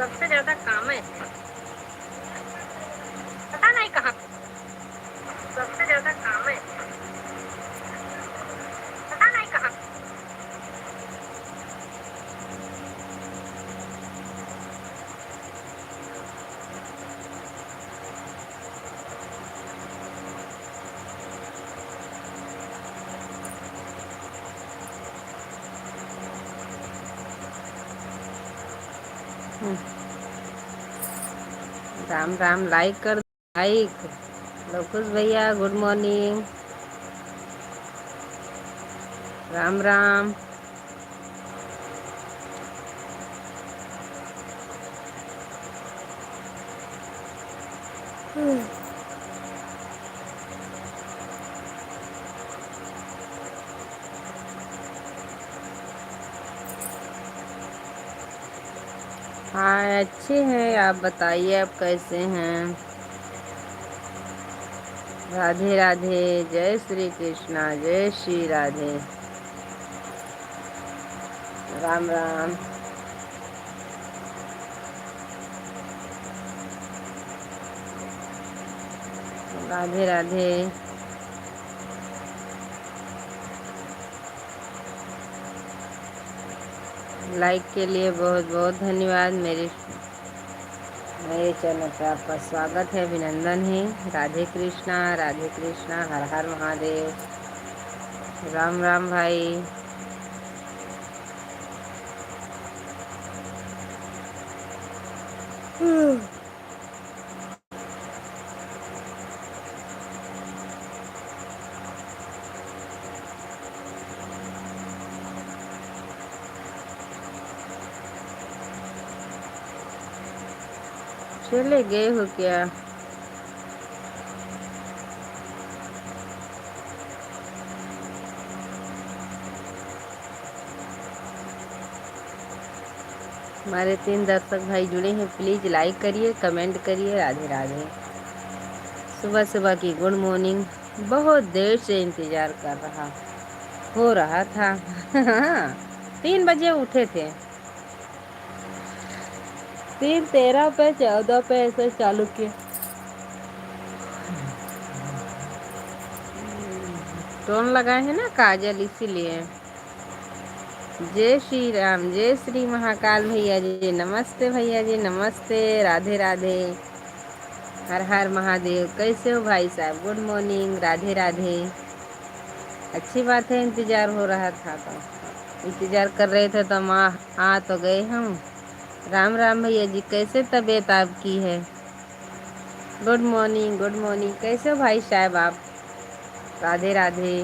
सबसे ज्यादा काम है, पता नहीं कहाँ। सबसे ज्यादा काम है, पता नहीं कहाँ। राम राम, लाइक कर लाइक। लवकुश भैया गुड मॉर्निंग, राम राम। हाँ अच्छे हैं, आप बताइए आप कैसे हैं। राधे राधे, जय श्री कृष्णा, जय श्री राधे, राम राम। राधे राधे। लाइक के लिए बहुत बहुत धन्यवाद। मेरे चैनल पर आपका स्वागत है, अभिनंदन है। राधे कृष्णा, राधे कृष्णा, हर हर महादेव, राम राम भाई। चले गए हो क्या? हमारे 3 दर्शक भाई जुड़े हैं, प्लीज लाइक करिए, कमेंट करिए। राधे राधे। सुबह सुबह की गुड मॉर्निंग। बहुत देर से इंतजार कर रहा हो रहा था। 3 बजे उठे थे, 3:13 पे 14 पे ऐसे चालू किया। टोन लगाए हैं ना काजल, इसीलिए। जय श्री राम, जय श्री महाकाल भैया जी, नमस्ते भैया जी, नमस्ते। राधे राधे, हर हर महादेव। कैसे हो भाई साहब? Good morning, Radhe Radhe. अच्छी बात है, इंतजार हो रहा था तो इंतजार कर रहे थे तो हम आ तो गए हम। राम राम भैया जी, कैसे तबीयत आपकी है? Good morning, good morning. कैसे हो भाई साहब आप? राधे राधे।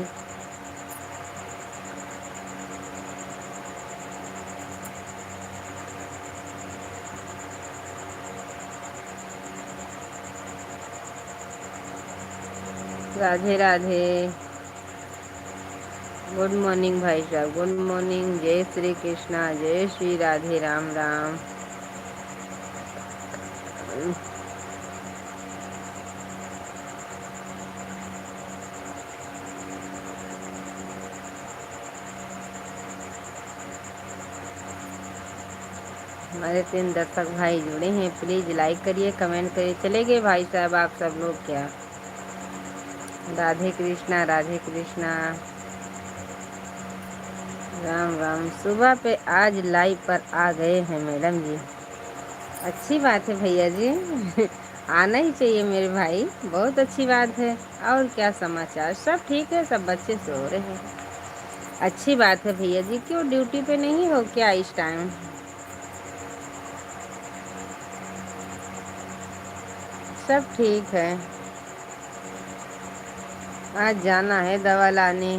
राधे राधे, गुड मॉर्निंग भाई साहब, गुड मॉर्निंग। जय श्री कृष्णा, जय श्री राधे, राम राम। हमारे 3 दर्शक भाई जुड़े हैं, प्लीज लाइक करिए, कमेंट करिए। चले गए भाई साहब आप सब लोग क्या? राधे कृष्णा, राधे कृष्णा, राम राम। सुबह पे आज लाइव पर आ गए हैं मैडम जी, अच्छी बात है भैया जी। आना ही चाहिए मेरे भाई, बहुत अच्छी बात है। और क्या समाचार? सब ठीक है, सब बच्चे सो रहे हैं। अच्छी बात है भैया जी। क्यों ड्यूटी पे नहीं हो क्या इस टाइम? सब ठीक है। आज जाना है दवा लाने,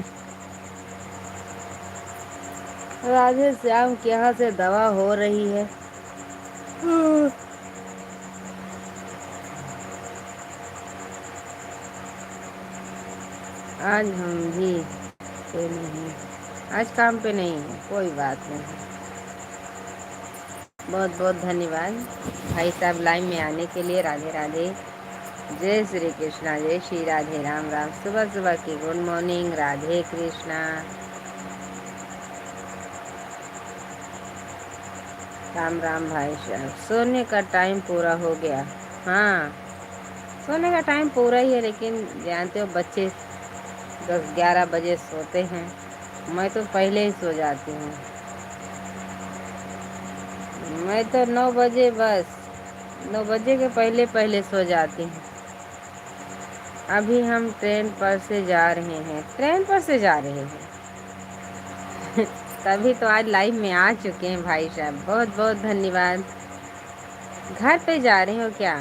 राधे श्याम के यहाँ से दवा हो रही है। आज हम भी पे नहीं, आज काम पे नहीं है, कोई बात नहीं। बहुत बहुत धन्यवाद भाई साहब लाइव में आने के लिए। राधे राधे, जय श्री कृष्णा, जय श्री राधे, राम राम। सुबह सुबह की गुड मॉर्निंग, राधे कृष्णा। राम राम भाई साहब, सोने का टाइम पूरा हो गया। हाँ, सोने का टाइम पूरा ही है, लेकिन जानते हो बच्चे 10-11 बजे सोते हैं। मैं तो पहले ही सो जाती हूँ। मैं तो 9 बजे, बस 9 बजे के पहले पहले सो जाती हूँ। अभी हम ट्रेन पर से जा रहे हैं, ट्रेन पर से जा रहे हैं। तभी तो आज लाइव में आ चुके हैं भाई साहब, बहुत बहुत धन्यवाद। घर पे जा रहे हो क्या?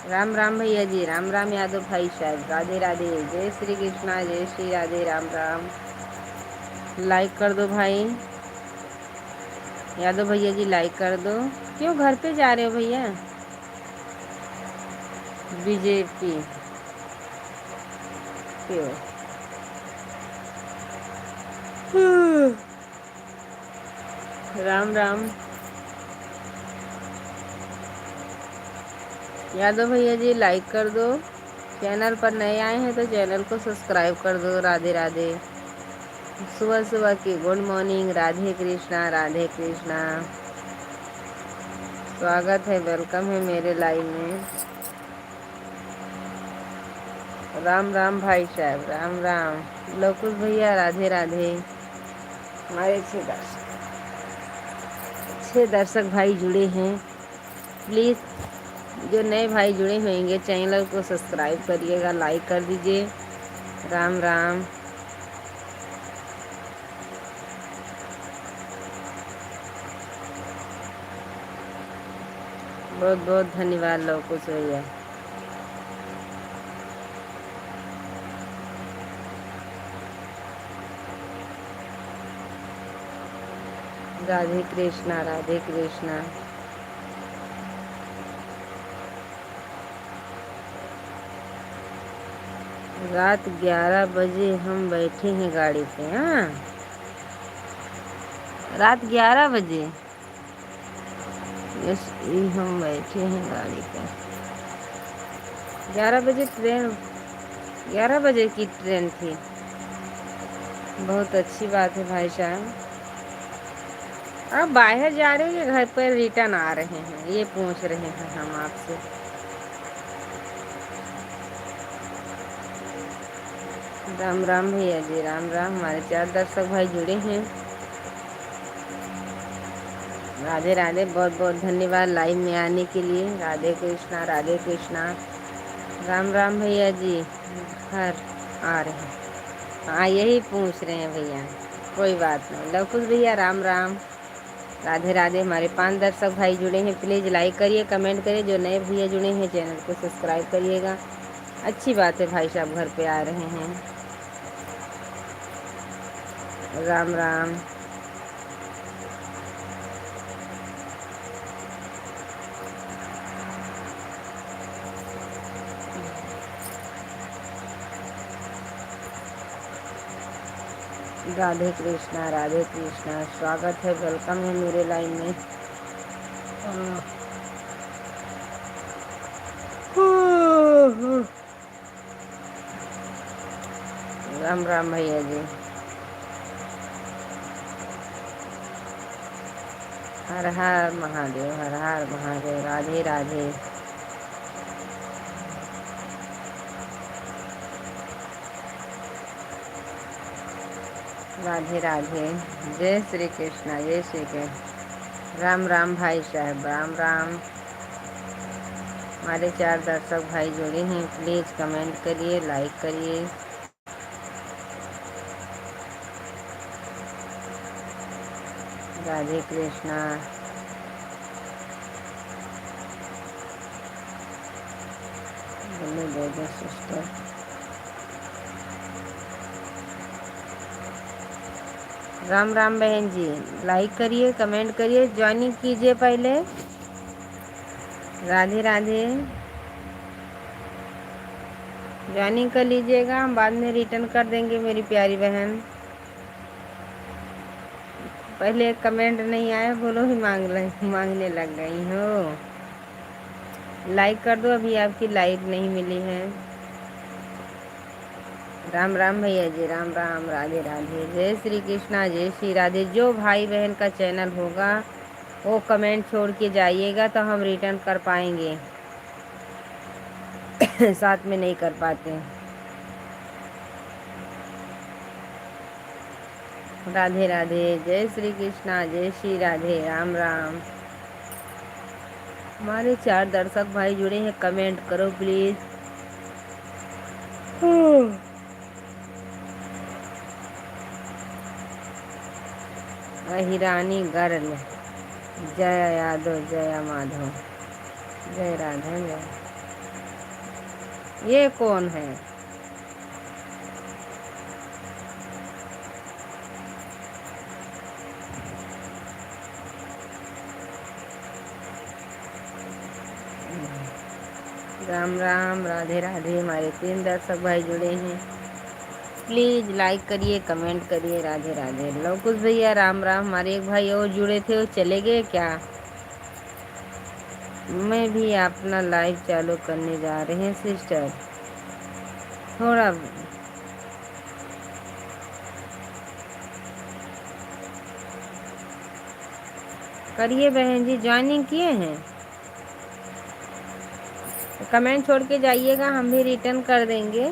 राम राम भैया जी, राम राम यादव भाई साहब, राधे राधे, जय श्री कृष्णा, जय श्री राधे, राम राम। लाइक कर दो भाई, यादव भैया जी लाइक कर दो। क्यों घर पे जा रहे हो भैया? बीजेपी क्यों? राम राम यादव भैया जी, लाइक कर दो। चैनल पर नए आए हैं तो चैनल को सब्सक्राइब कर दो। राधे राधे, सुबह सुबह की गुड मॉर्निंग, राधे कृष्णा राधे कृष्णा। स्वागत है, वेलकम है मेरे लाइव में। राम राम भाई साहब, राम राम। लोकुश भैया राधे राधे। हमारे 6 दर्शक भाई जुड़े हैं। प्लीज़ जो नए भाई जुड़े होंगे चैनल को सब्सक्राइब करिएगा, लाइक कर दीजिए। राम राम। बहुत बहुत धन्यवाद लोकुश भैया। राधे कृष्णा राधे कृष्णा। रात 11 बजे हम बैठे हैं गाड़ी पे। हाँ, रात 11 बजे यस, ये हम बैठे हैं गाड़ी पे। 11 बजे ट्रेन, 11 बजे की ट्रेन थी। बहुत अच्छी बात है भाई साहब। अब बाहर जा रहे हैं, घर पर रिटर्न आ रहे हैं, ये पूछ रहे हैं हम आपसे। राम राम भैया जी, राम राम। हमारे 4 दर्शक भाई जुड़े हैं। राधे राधे, बहुत बहुत धन्यवाद लाइव में आने के लिए। राधे कृष्णा राधे कृष्णा। राम राम भैया जी, घर आ रहे हैं। हाँ, यही पूछ रहे हैं भैया। कोई बात नहीं। लवकुश भैया राम राम, राधे राधे। हमारे 5 दर्शक भाई जुड़े हैं, प्लीज़ लाइक करिए, कमेंट करिए। जो नए भैया जुड़े हैं चैनल को सब्सक्राइब करिएगा। अच्छी बात है भाई साहब, घर पे आ रहे हैं। राम राम। राधे कृष्णा राधे कृष्णा। स्वागत है, वेलकम है मेरे लाइन में। राम राम भैया जी। हर हर महादेव, हर हर महादेव। राधे राधे। राधे राधे, जय श्री कृष्णा, जय श्री कृष्ण। राम राम भाई साहब, राम राम। हमारे 4 दर्शक भाई जुड़े हैं, प्लीज़ कमेंट करिए, लाइक करिए। राधे कृष्णा। बोले दे दो सिस्टर। राम राम बहन जी, लाइक करिए, कमेंट करिए, ज्वाइनिंग कीजिए पहले। राधे राधे, ज्वाइनिंग कर लीजिएगा, हम बाद में रिटर्न कर देंगे मेरी प्यारी बहन। पहले कमेंट नहीं आया, बोलो ही मांगने लग गई हो। लाइक कर दो, अभी आपकी लाइक नहीं मिली है। राम राम भैया जी, राम राम। राधे राधे, जय श्री कृष्णा, जय श्री राधे। जो भाई बहन का चैनल होगा वो कमेंट छोड़ के जाइएगा तो हम रिटर्न कर पाएंगे। साथ में नहीं कर पाते। राधे राधे, जय श्री कृष्णा, जय श्री राधे, राम राम। हमारे 4 दर्शक भाई जुड़े हैं, कमेंट करो प्लीज। हिरानी गर्ल, जया यादव, जया माधव, जय राधा जय। ये कौन है? राम राम, राधे राधे। हमारे 3 दर्शक भाई जुड़े हैं, प्लीज लाइक करिए, कमेंट करिए, राधे राधे। लवकुश भैया राम राम। हमारे एक भाई और जुड़े थे, वो चले गए क्या? मैं भी अपना लाइव चालू करने जा रहे हैं सिस्टर, थोड़ा करिए बहन जी। ज्वाइनिंग किए हैं? कमेंट छोड़ के जाइएगा, हम भी रिटर्न कर देंगे।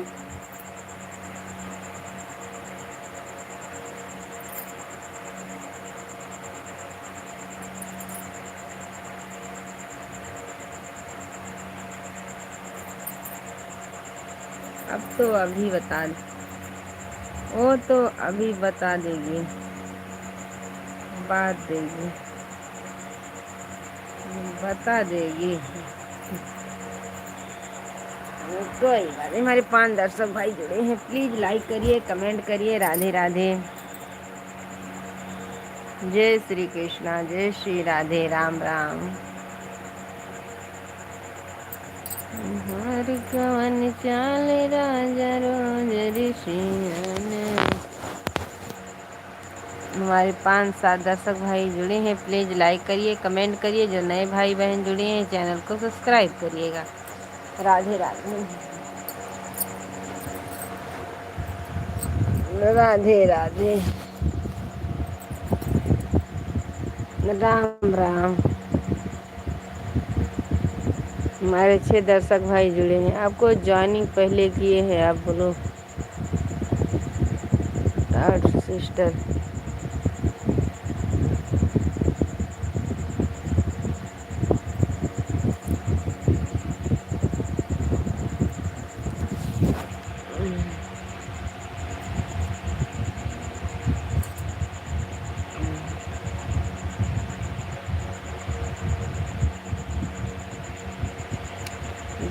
अब तो अभी बता, वो तो अभी बता देगी, बात देगी, बता देगी। कोई बात नहीं। हमारे 5 दर्शक भाई जुड़े हैं, प्लीज लाइक करिए, कमेंट करिए, राधे राधे। जय श्री कृष्णा, जय श्री राधे, राम राम। हर कवन चाल राजा रोज ऋषि। हमारे 5-7 दर्शक भाई जुड़े हैं, प्लीज लाइक करिए, कमेंट करिए। जो नए भाई बहन जुड़े हैं, चैनल को सब्सक्राइब करिएगा। राधे राधे, राधे राधे, राम राम। हमारे 6 दर्शक भाई जुड़े हैं, आपको ज्वाइनिंग पहले किए हैं, आप बोलो सिस्टर।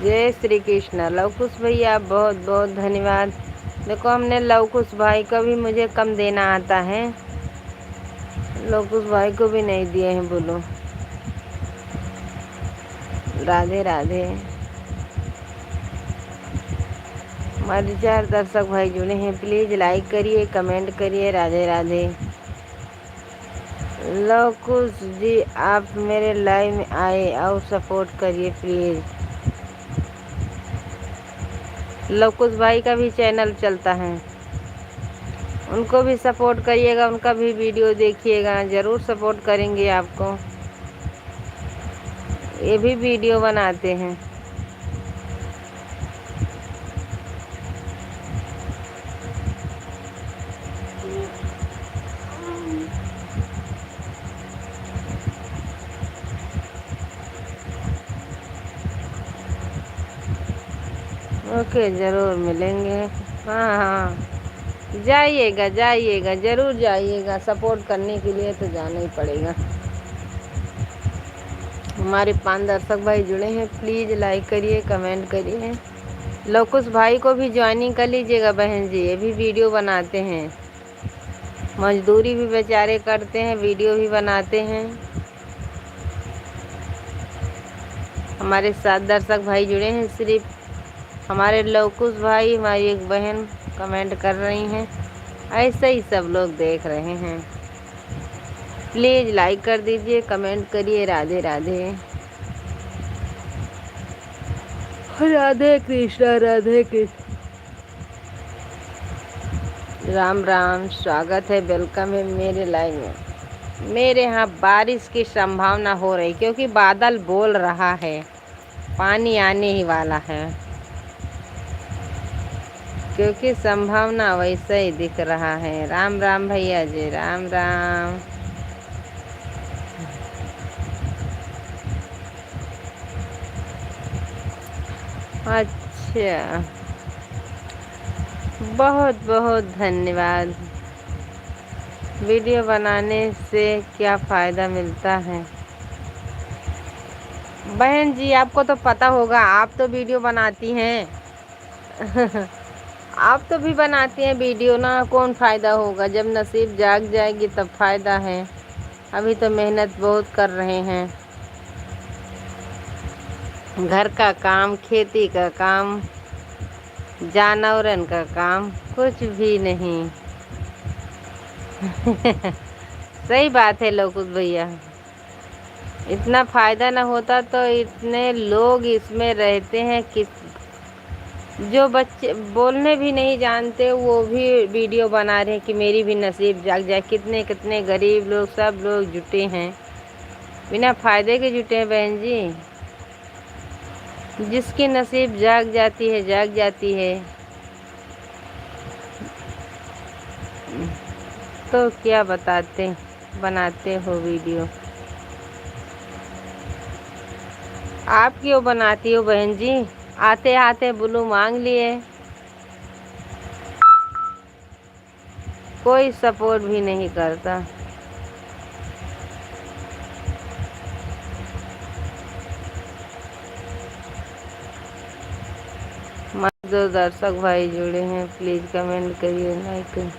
जय श्री कृष्ण। लवकुश भैया बहुत बहुत धन्यवाद। देखो, हमने लवकुश भाई को भी मुझे कम देना आता है, लवकुश भाई को भी नहीं दिए हैं, बोलो राधे राधे। हमारे 4 दर्शक भाई जुड़े हैं, प्लीज लाइक करिए, कमेंट करिए, राधे राधे। लवकुश जी, आप मेरे लाइव में आए और सपोर्ट करिए प्लीज। लवकुश भाई का भी चैनल चलता है, उनको भी सपोर्ट करिएगा, उनका भी वीडियो देखिएगा, ज़रूर सपोर्ट करेंगे आपको। ये भी वीडियो बनाते हैं। ओके, ज़रूर मिलेंगे। हाँ हाँ, जाइएगा जाइएगा, ज़रूर जाइएगा, सपोर्ट करने के लिए तो जाना ही पड़ेगा। हमारे 5 दर्शक भाई जुड़े हैं, प्लीज़ लाइक करिए, कमेंट करिए। लवकुश भाई को भी ज्वाइनिंग कर लीजिएगा बहन जी, ये भी वीडियो बनाते हैं, मजदूरी भी बेचारे करते हैं, वीडियो भी बनाते हैं। हमारे 7 दर्शक भाई जुड़े हैं, सिर्फ हमारे लवकुश भाई, हमारी एक बहन कमेंट कर रही हैं, ऐसे ही सब लोग देख रहे हैं। प्लीज़ लाइक कर दीजिए, कमेंट करिए, राधे राधे। राधे कृष्णा, राधे कृष्ण, राम राम। स्वागत है, वेलकम है मेरे लाइव में। मेरे यहाँ बारिश की संभावना हो रही, क्योंकि बादल बोल रहा है पानी आने ही वाला है, क्योंकि संभावना वैसे ही दिख रहा है। राम राम भैया जी, राम राम। अच्छा, बहुत बहुत धन्यवाद। वीडियो बनाने से क्या फ़ायदा मिलता है? बहन जी, आपको तो पता होगा, आप तो वीडियो बनाती हैं। आप तो भी बनाती हैं वीडियो ना, कौन फ़ायदा होगा? जब नसीब जाग जाएगी तब फ़ायदा है। अभी तो मेहनत बहुत कर रहे हैं, घर का काम, खेती का काम, जानवरन का काम, कुछ भी नहीं। सही बात है लोकुश भैया, इतना फ़ायदा ना होता तो इतने लोग इसमें रहते हैं कि जो बच्चे बोलने भी नहीं जानते वो भी वीडियो बना रहे हैं कि मेरी भी नसीब जाग जाए। कितने कितने गरीब लोग, सब लोग जुटे हैं, बिना फ़ायदे के जुटे हैं बहन जी। जिसकी नसीब जाग जाती है, जाग जाती है। तो क्या बनाते हो वीडियो? आप क्यों बनाती हो बहन जी? आते आते बुलू मांग लिए, कोई सपोर्ट भी नहीं करता। जो दर्शक भाई जुड़े हैं प्लीज़ कमेंट करिए, लाइक करिए।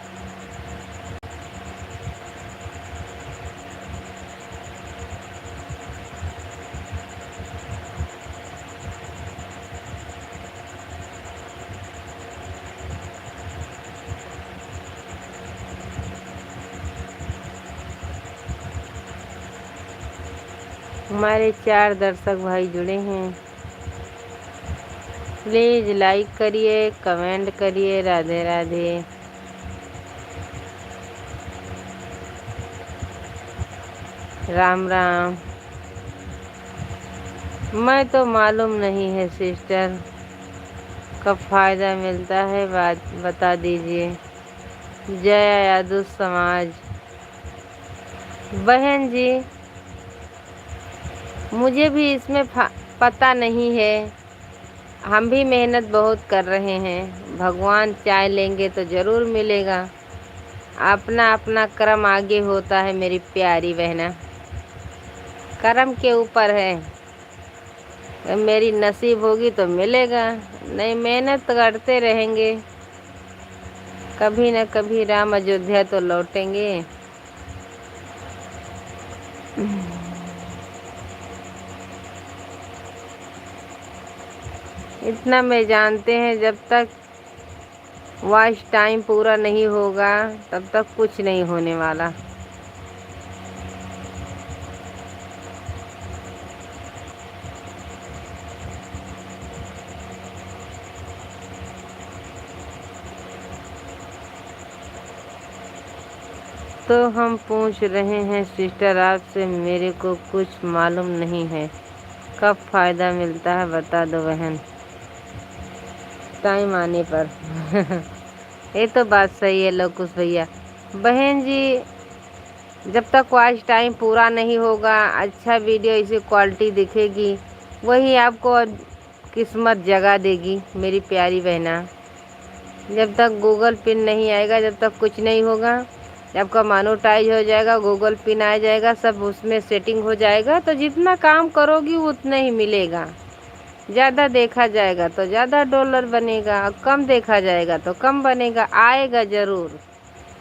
हमारे 4 दर्शक भाई जुड़े हैं, प्लीज़ लाइक करिए, कमेंट करिए। राधे राधे। राम राम। मैं तो मालूम नहीं है सिस्टर, कब फ़ायदा मिलता है, बात बता दीजिए। जय यादव समाज। बहन जी, मुझे भी इसमें पता नहीं है, हम भी मेहनत बहुत कर रहे हैं। भगवान चाह लेंगे तो ज़रूर मिलेगा। अपना अपना कर्म आगे होता है मेरी प्यारी बहना, कर्म के ऊपर है। मेरी नसीब होगी तो मिलेगा, नहीं मेहनत करते रहेंगे, कभी न कभी राम अयोध्या तो लौटेंगे। इतना मैं जानते हैं, जब तक वॉच टाइम पूरा नहीं होगा तब तक कुछ नहीं होने वाला। तो हम पूछ रहे हैं सिस्टर आपसे, मेरे को कुछ मालूम नहीं है, कब फ़ायदा मिलता है बता दो बहन, टाइम आने पर। ये तो बात सही है लोकुश भैया। बहन जी, जब तक वॉच टाइम पूरा नहीं होगा, अच्छा वीडियो इसी क्वालिटी दिखेगी, वही आपको किस्मत जगा देगी मेरी प्यारी बहना। जब तक गूगल पिन नहीं आएगा, जब तक कुछ नहीं होगा, जब आपका मोनेटाइज हो जाएगा, गूगल पिन आ जाएगा, सब उसमें सेटिंग हो जाएगा, तो जितना काम करोगी उतना ही मिलेगा। ज़्यादा देखा जाएगा तो ज़्यादा डॉलर बनेगा, कम देखा जाएगा तो कम बनेगा, आएगा ज़रूर।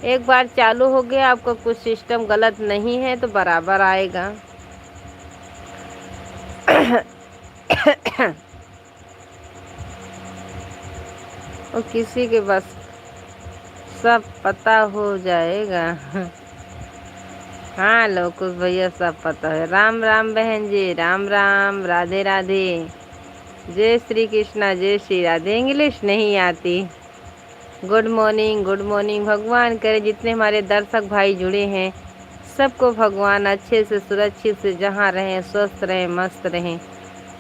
एक बार चालू हो गया, आपका कुछ सिस्टम गलत नहीं है तो बराबर आएगा। और किसी के बस सब पता हो जाएगा। हाँ लोकुश भैया, सब पता है। राम राम बहन जी, राम राम, राधे राधे। जय श्री कृष्णा, जय श्री राधे। इंग्लिश नहीं आती। Good morning, good morning. भगवान करे जितने हमारे दर्शक भाई जुड़े हैं सबको भगवान अच्छे से सुरक्षित से जहाँ रहें, स्वस्थ रहें, मस्त रहें,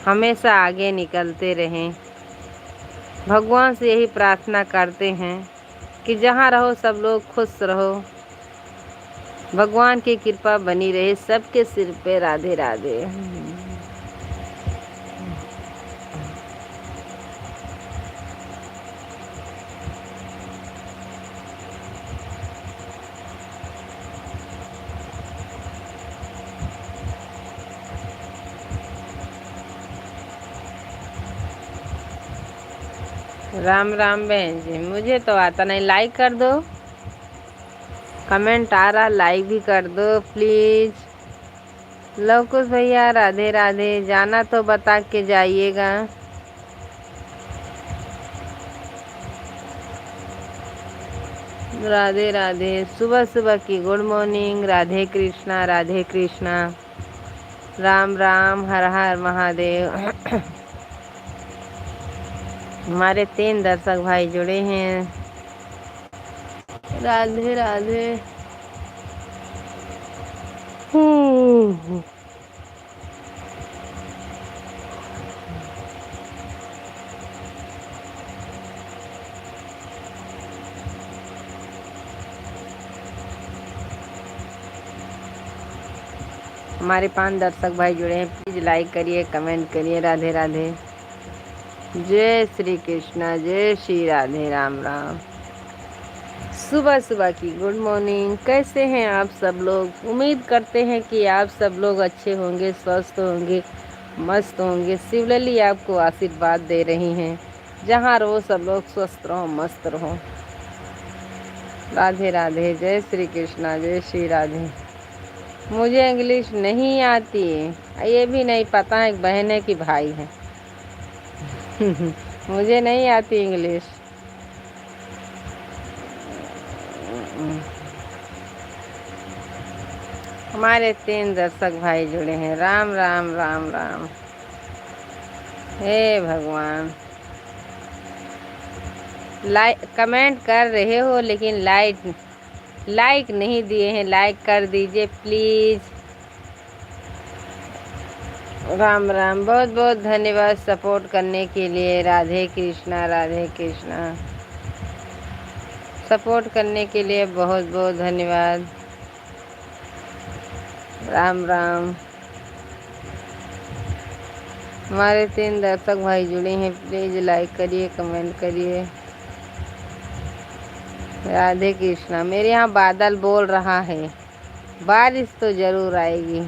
हमेशा आगे निकलते रहें। भगवान से यही प्रार्थना करते हैं कि जहाँ रहो सब लोग खुश रहो, भगवान की कृपा बनी रहे सबके सिर पे। राधे राधे। राम राम बहन जी, मुझे तो आता नहीं। लाइक कर दो, कमेंट आ रहा, लाइक भी कर दो प्लीज। लवकुश भैया राधे राधे। जाना तो बता के जाइएगा। राधे राधे। सुबह सुबह की गुड मॉर्निंग। राधे कृष्णा, राधे कृष्णा। राम राम, हर हर महादेव। हमारे 3 दर्शक भाई जुड़े हैं। राधे राधे। हमारे 5 दर्शक भाई जुड़े हैं, प्लीज लाइक करिए, कमेंट करिए। राधे राधे। जय श्री कृष्णा, जय श्री राधे। राम राम। सुबह सुबह की गुड मॉर्निंग। कैसे हैं आप सब लोग? उम्मीद करते हैं कि आप सब लोग अच्छे होंगे, स्वस्थ होंगे, मस्त होंगे। शिवलली आपको आशीर्वाद दे रही हैं, जहाँ रहो सब लोग स्वस्थ रहो, मस्त रहो। राधे राधे। जय श्री कृष्णा, जय श्री राधे। मुझे इंग्लिश नहीं आती, ये भी नहीं पता है बहन है कि भाई है। मुझे नहीं आती इंग्लिश। हमारे 3 दर्शक भाई जुड़े हैं। राम राम राम राम। हे भगवान। लाइक कमेंट कर रहे हो लेकिन लाइक नहीं दिए हैं। लाइक कर दीजिए प्लीज। राम राम। बहुत बहुत धन्यवाद सपोर्ट करने के लिए। राधे कृष्णा, राधे कृष्णा। सपोर्ट करने के लिए बहुत बहुत धन्यवाद। राम राम। हमारे 3 दर्शक भाई जुड़े हैं, प्लीज लाइक करिए, कमेंट करिए। राधे कृष्णा। मेरे यहाँ बादल बोल रहा है, बारिश तो जरूर आएगी।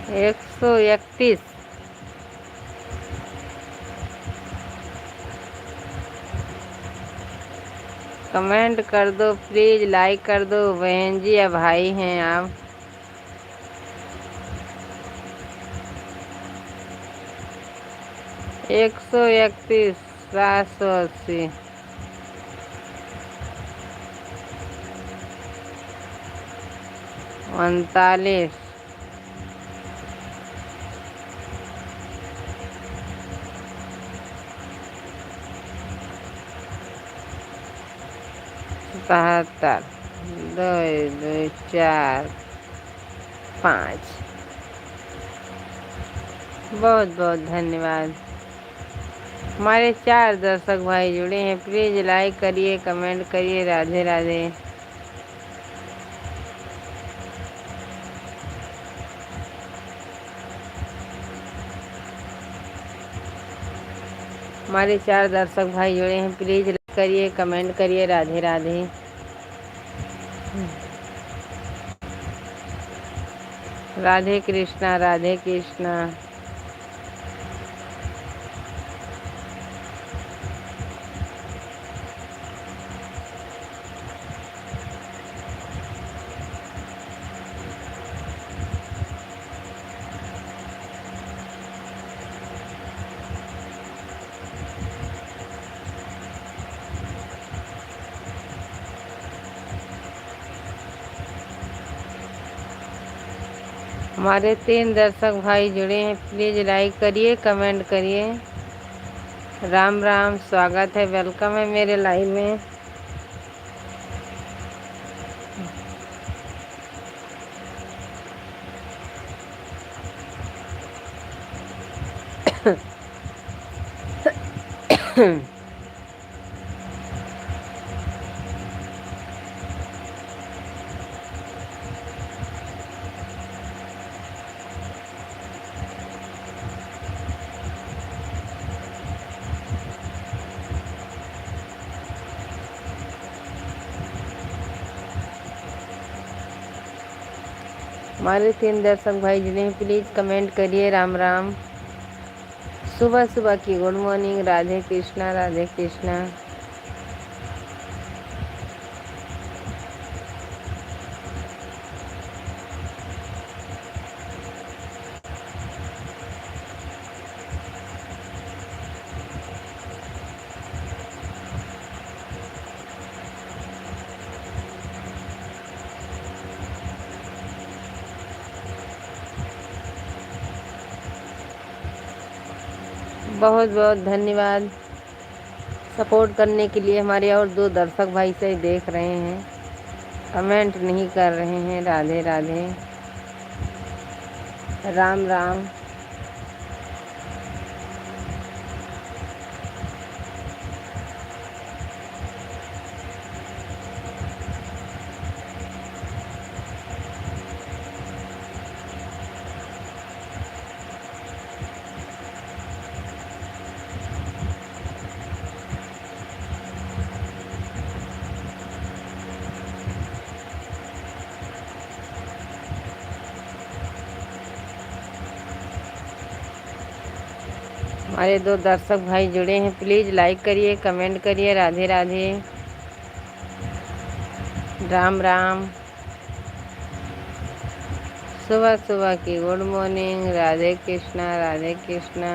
131। कमेंट कर दो प्लीज, लाइक कर दो बहन जी या भाई हैं आप। एक 131, 780, 39, 77, 2 2 4 5। बहुत बहुत धन्यवाद। हमारे 4 दर्शक भाई जुड़े हैं, प्लीज लाइक करिए, कमेंट करिए। राधे राधे। हमारे 4 दर्शक भाई जुड़े हैं, प्लीज लाइक करिए, कमेंट करिए। राधे राधे। राधे कृष्णा, राधे कृष्णा। हमारे 3 दर्शक भाई जुड़े हैं, प्लीज लाइक करिए, कमेंट करिए। राम राम। स्वागत है, वेलकम है मेरे लाइव में। हमारे 3 दर्शक भाई जिन्हें प्लीज कमेंट करिए राम राम। सुबह सुबह की गुड मॉर्निंग, राधे कृष्णा राधे कृष्णा। बहुत बहुत धन्यवाद सपोर्ट करने के लिए। हमारे और 2 दर्शक भाई से देख रहे हैं, कमेंट नहीं कर रहे हैं। राधे राधे, राम राम। हमारे 2 दर्शक भाई जुड़े हैं, प्लीज़ लाइक करिए, कमेंट करिए। राधे राधे, राम राम। सुबह सुबह की गुड मॉर्निंग, राधे कृष्णा राधे कृष्णा।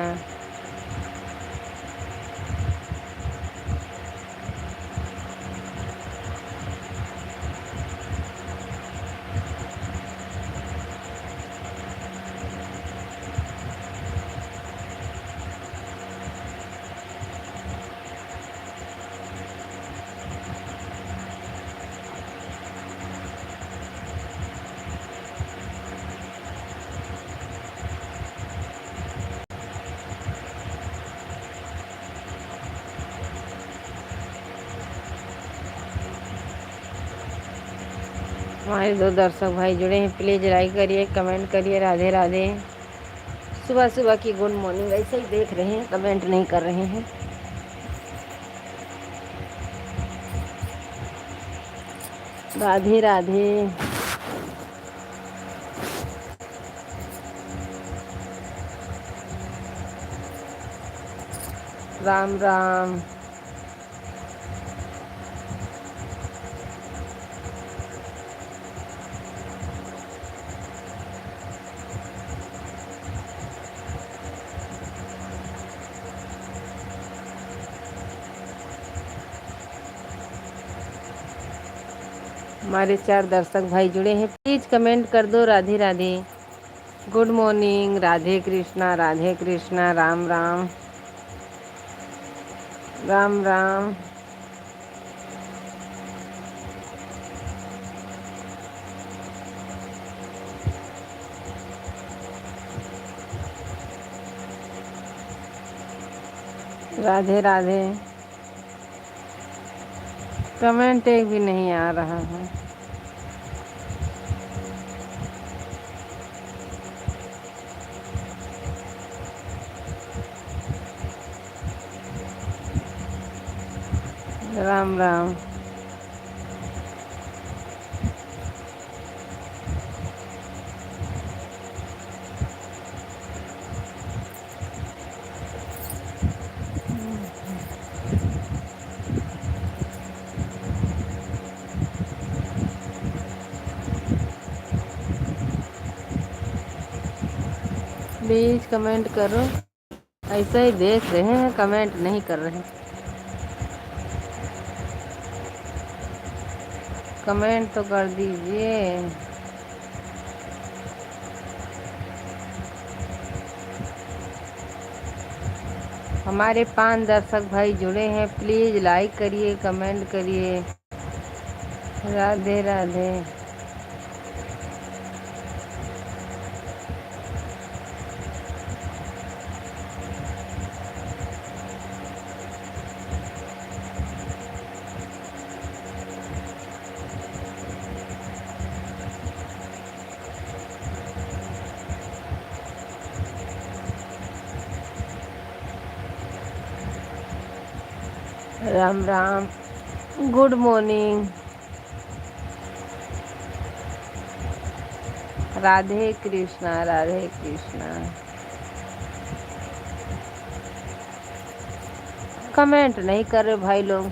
हमारे 2 दर्शक भाई जुड़े हैं, प्लीज़ लाइक करिए, कमेंट करिए। राधे राधे। सुबह सुबह की गुड मॉर्निंग ऐसे ही देख रहे हैं, कमेंट नहीं कर रहे हैं। राधे राधे, राम राम। हमारे 4 दर्शक भाई जुड़े हैं, प्लीज़ कमेंट कर दो। Radhe Radhe, good morning, Radhe Krishna, Ram Ram, Ram Ram. Radhe Radhe, comment एक भी नहीं आ रहा है। राम राम। प्लीज़ कमेंट करो, ऐसे ही देख रहे हैं, कमेंट नहीं कर रहे। कमेंट तो कर दीजिए। हमारे 5 दर्शक भाई जुड़े हैं, प्लीज़ लाइक करिए, कमेंट करिए। Radhe Radhe. Ram Ram. Good morning. Radhe Krishna Radhe Krishna. Comment नहीं कर रहे भाई लोग।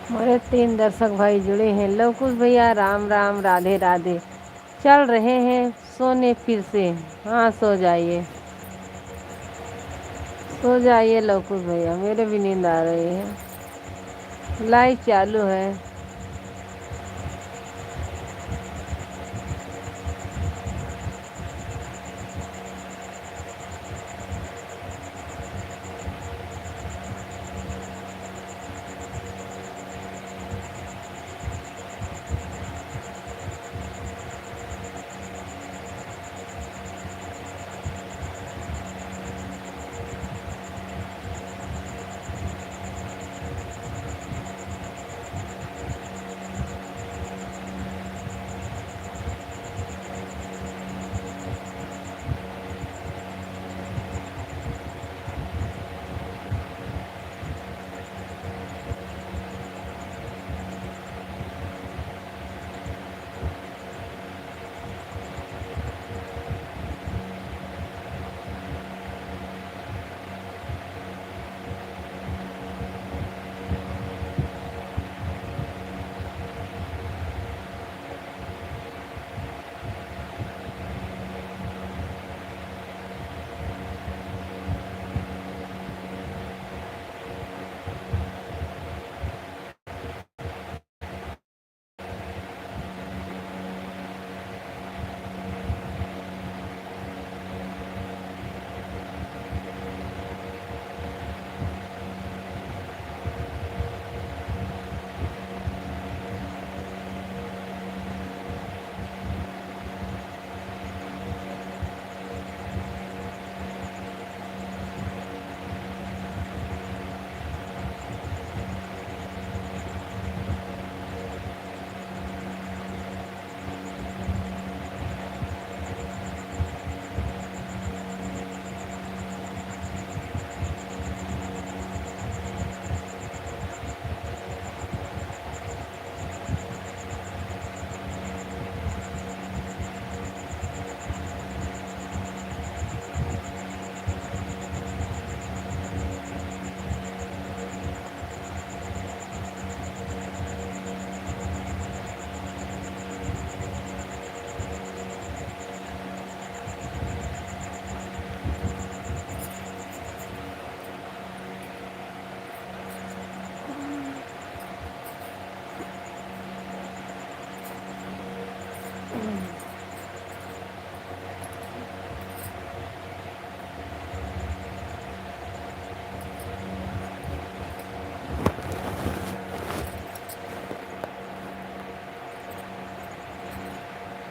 हमारे 3 दर्शक भाई जुड़े हैं। लवकुश भैया राम राम राधे राधे। चल रहे हैं सोने फिर से। हाँ सो जाइए, सो जाइए लवकुश भैया, मेरे भी नींद आ रही है। लाइट चालू है।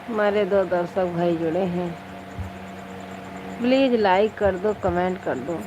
हमारे 2 दर्शक भाई जुड़े हैं, प्लीज़ लाइक कर दो, कमेंट कर दो।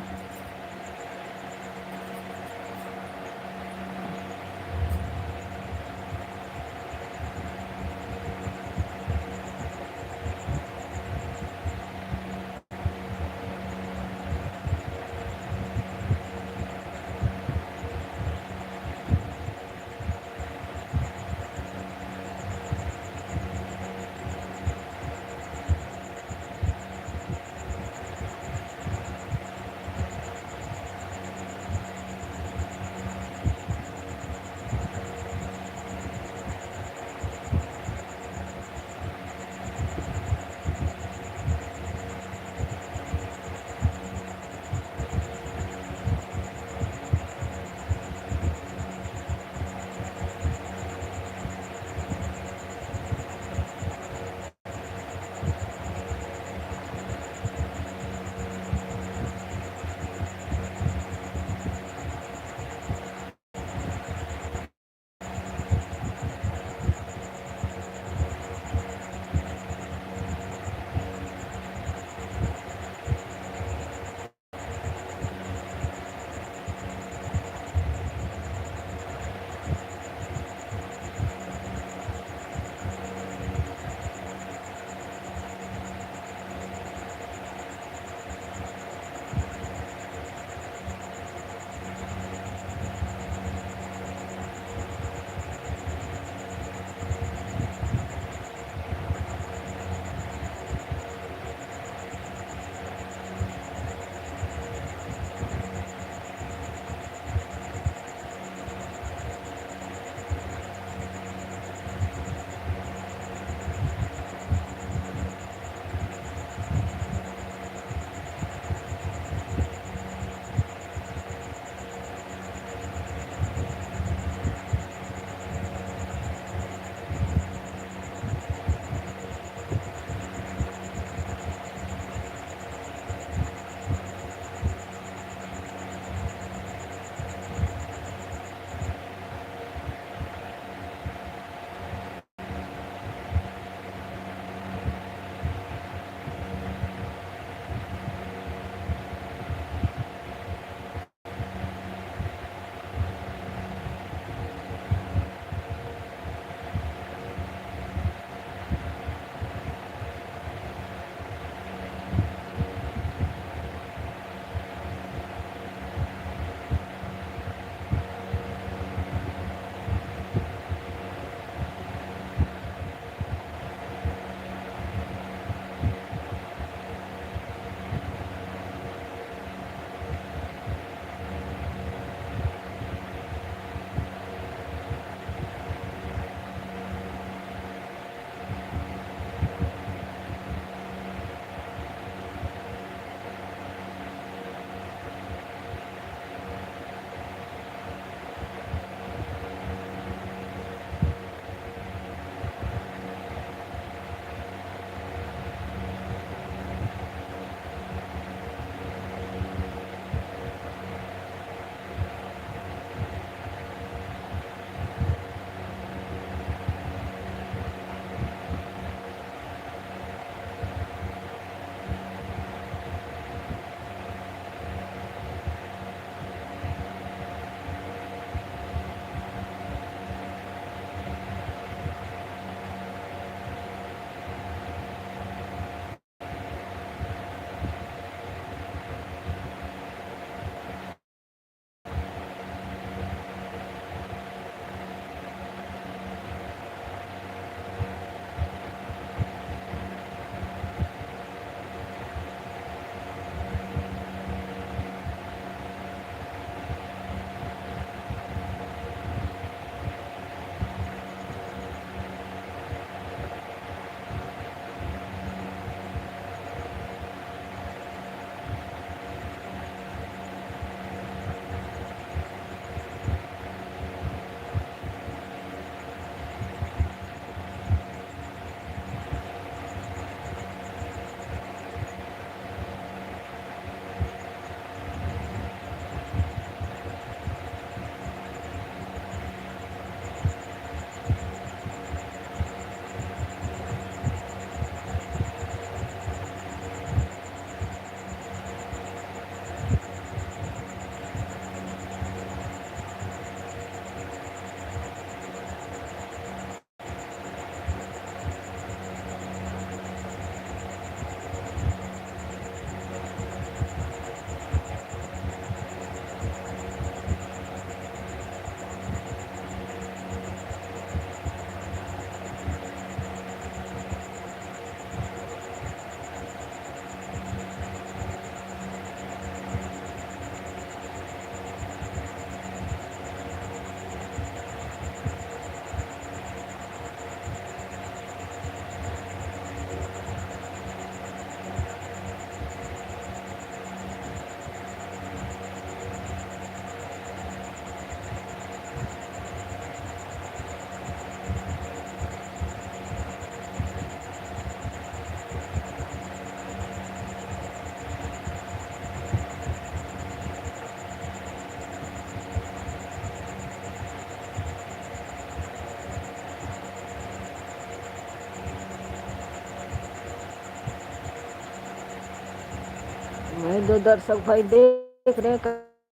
भाई दो दर्शक भाई देख रहे,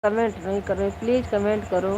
कमेंट नहीं कर रहे, प्लीज कमेंट करो।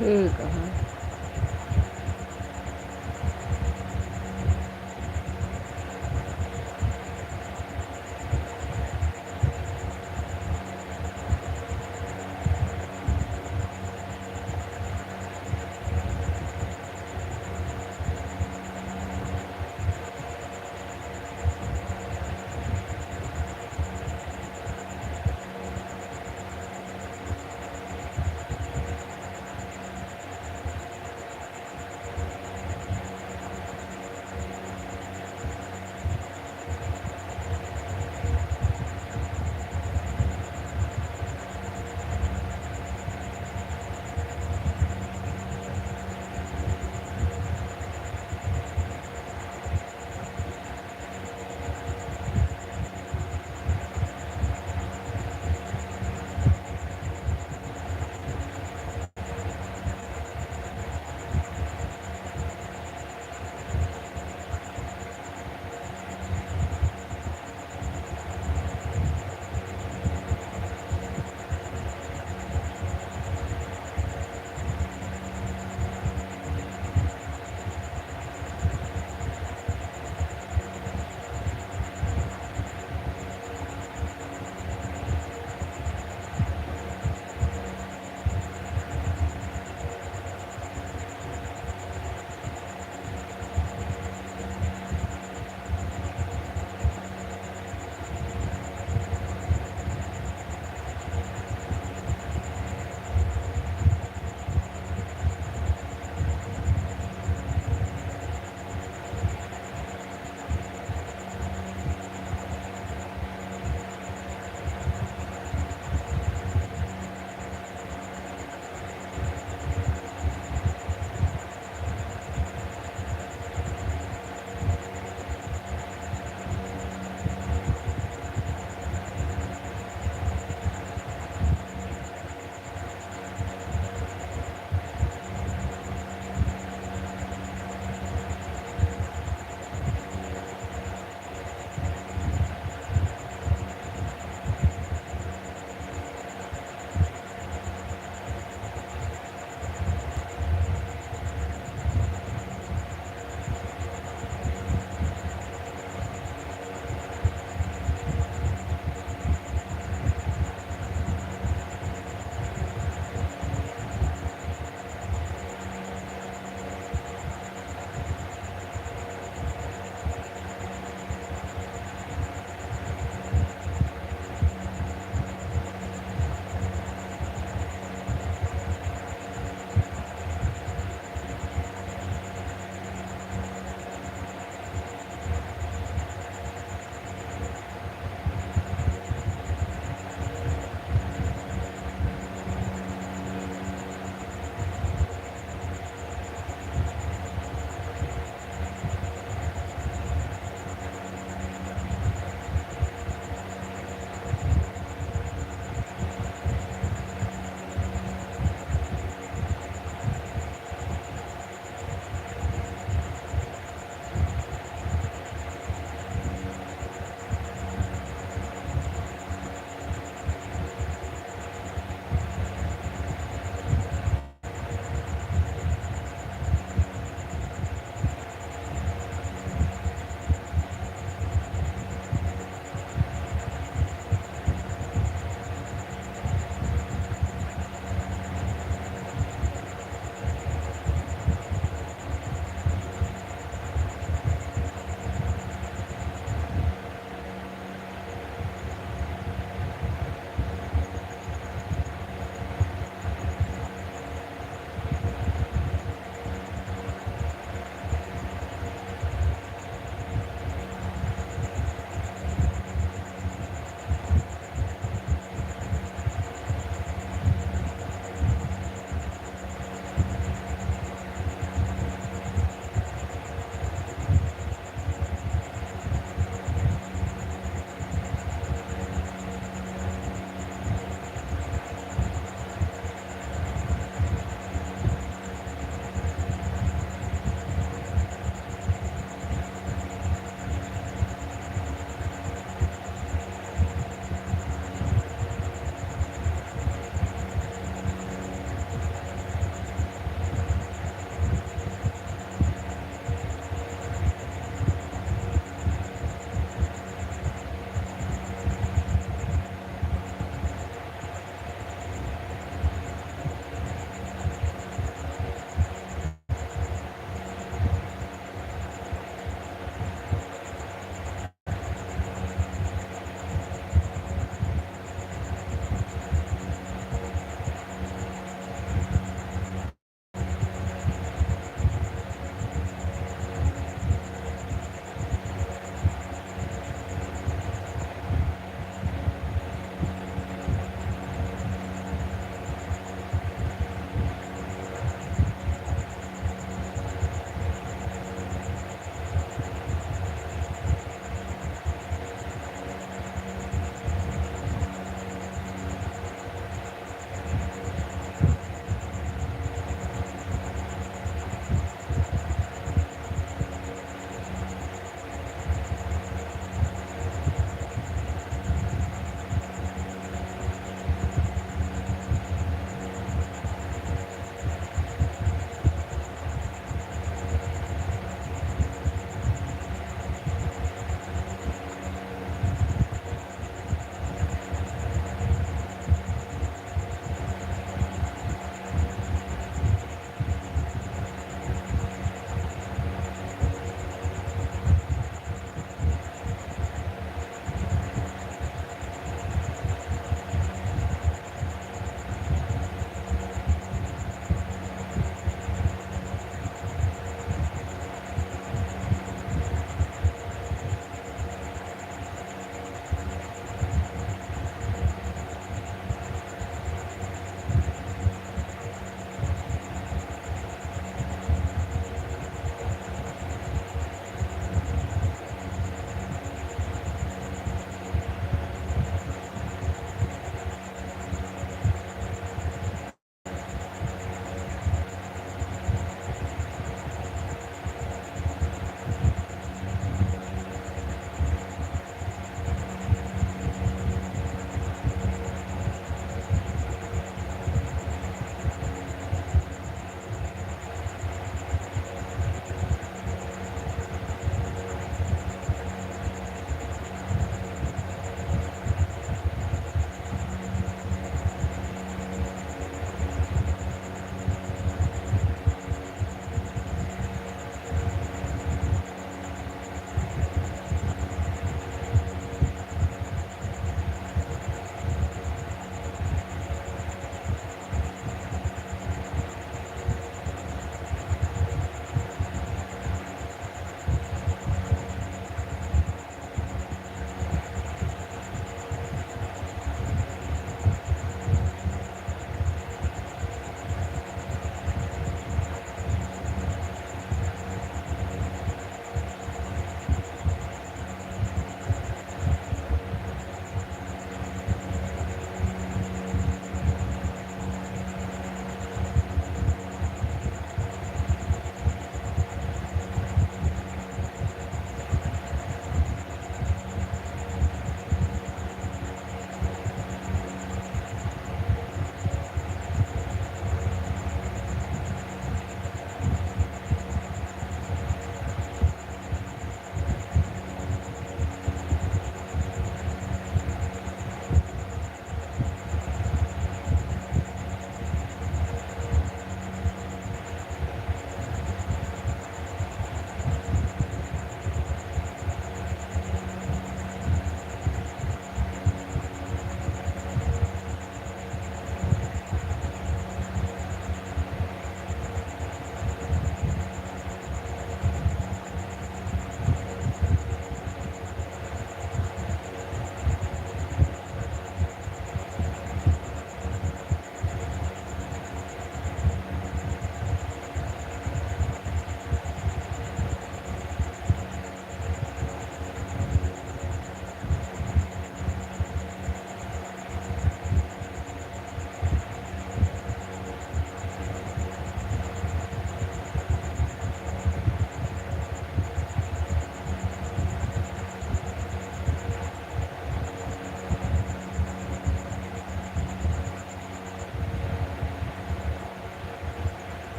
ठीक है।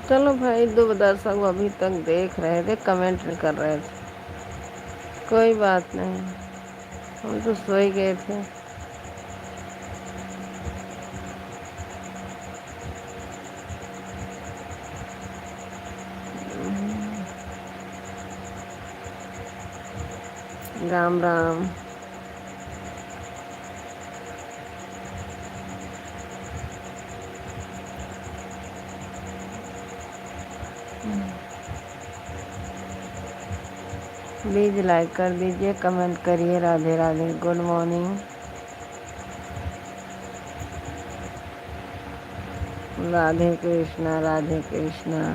चलो भाई, 2 दर्शक अभी तक देख रहे थे, कमेंट नहीं कर रहे थे। कोई बात नहीं, हम तो सो ही गए थे। राम राम। प्लीज़ लाइक कर दीजिए, कमेंट करिए। Radhe Radhe, good morning. राधे कृष्णा, राधे कृष्णा।